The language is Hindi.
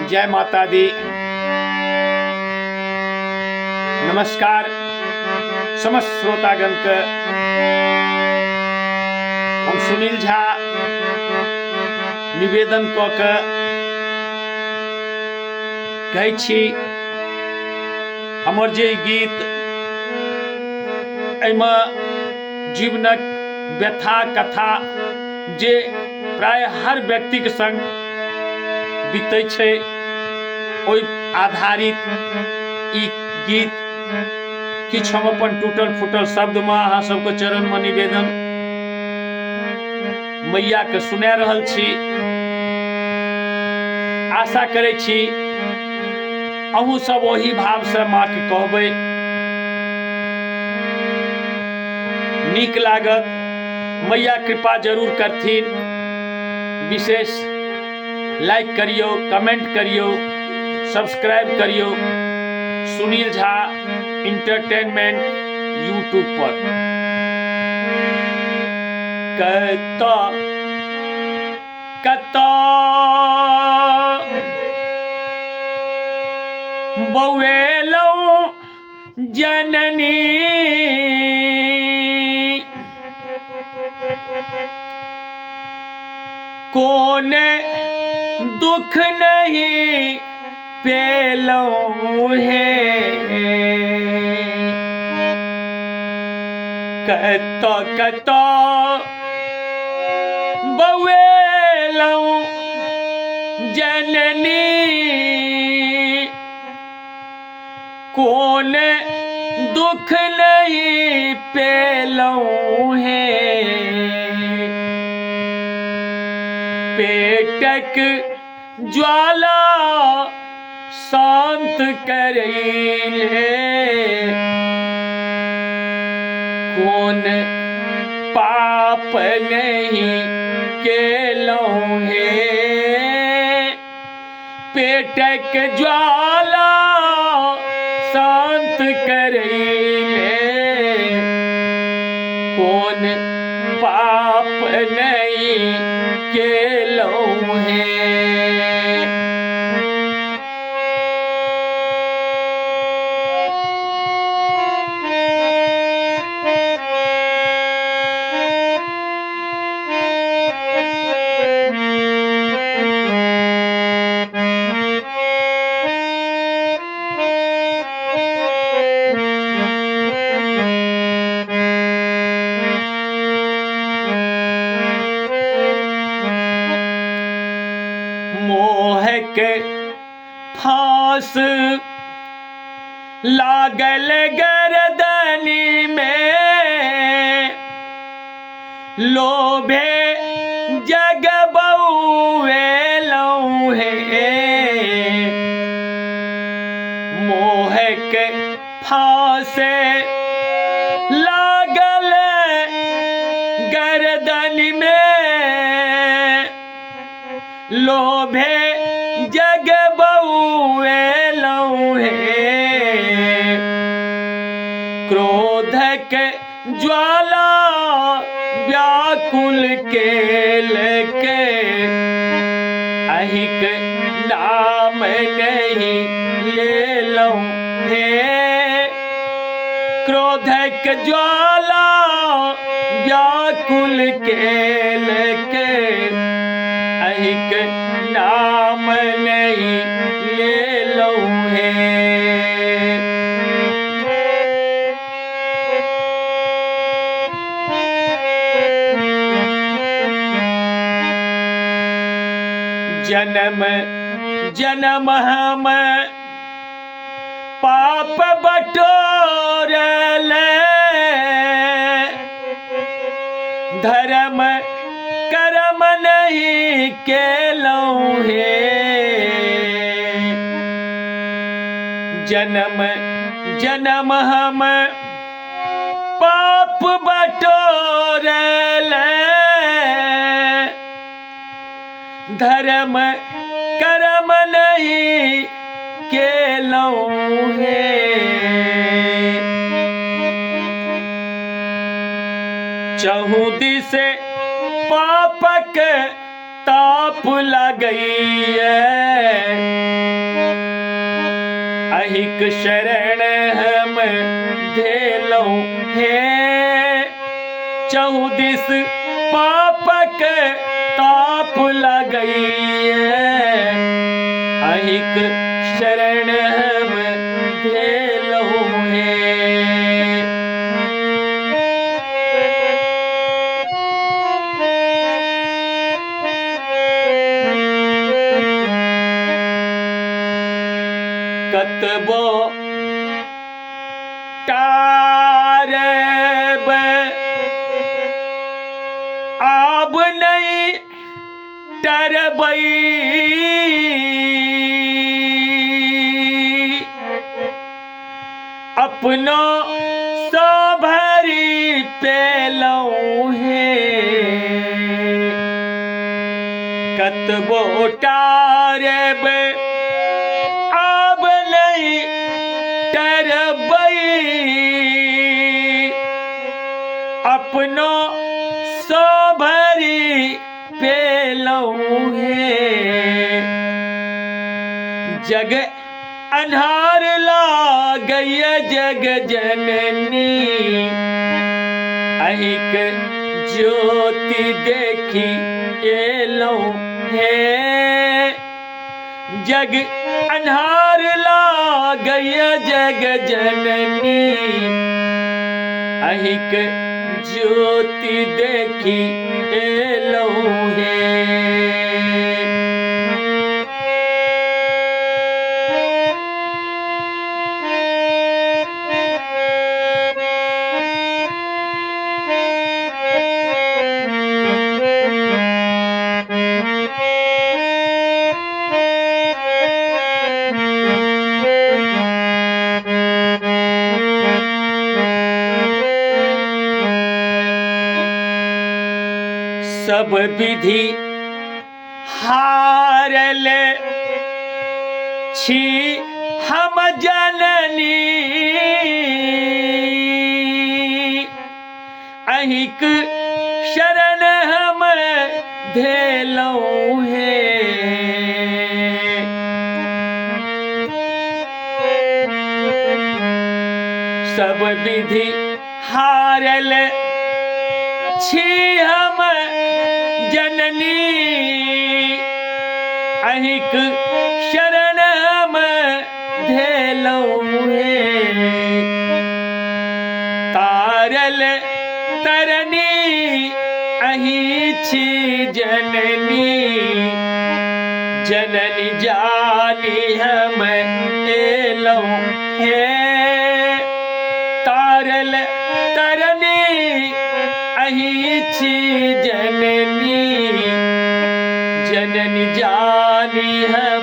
जय माता दी। नमस्कार समस्त श्रोतागण के। हम सुनील झा निवेदन क के कहै छी, हमर जे गीत एहिमे जीवनक व्यथा कथा जे प्राय हर व्यक्ति के संग बीतै छै, ओहि आधारित ई गीत किछु हम अपन टूटल फूटल शब्द में अहाँ सबके चरण में निवेदन मैया के सुना रहल छी। आशा करै छी अहूँ सब वही भाव से माँ के कहबै, नीक लागत। मैया कृपा जरूर करथिन। विशेष लाइक करियो, कमेंट करियो, सब्सक्राइब करियो सुनील झा इंटरटेनमेंट यूट्यूब पर। कतो कतो बौएलो जननी कोने दुख नहीं पेलो है। कतो कतो बौएलो जननी कोने दुख नहीं पेलो है। पेटक ज्वाला शांत करेले कौन पाप नहीं केलो है। पेटक ज्वाला शांत करेले कौन पाप नहीं केलो है। मोह के फांस लागल गर्दनी में, लोभे जग बउएलो है। मोह के फांस लागल गर्दनी में, लोभे जग बउएलो है। क्रोध के ज्वाला व्याकुल केल के, अहिक नाम नहीं लेलो है। क्रोध के ज्वाला व्याकुल केल के, अहिक नाम नहीं लेलो है। जन्म जन्म हम पाप बटोरले, धर्म कर्म नहीं केलो है। जन्म जन्म हम पाप बटोरले, धर्म कर्म नहीं केलो है। चहुँ दिसे पापक ताप लगई अहिक शरण हम धेलो हे चहुदिस पापक ताप लगई अहिक शरण हम धेलो हे। कतबो टारब आब नहीं टरबई अपनो सभरी पेलौं हे कतबो टारब अपनो सोभरी पेलौं हे जग अन्हार लागय जग जननी अहिक ज्योति देखी एलौं हे जग अन्हार लागय जग जननी अहिक ज्योति देखी एलौं हे। सब विधि हारल छी हम जननी अहिक शरण हम धेलौं हे सब विधि हारल छी हम जननी अहिक शरण हम धेलौं हे तारल तरनी अहि छी जननी जननी जानी हम एलौं हे तारल तरनी अहि छी जननी जननी जानी हम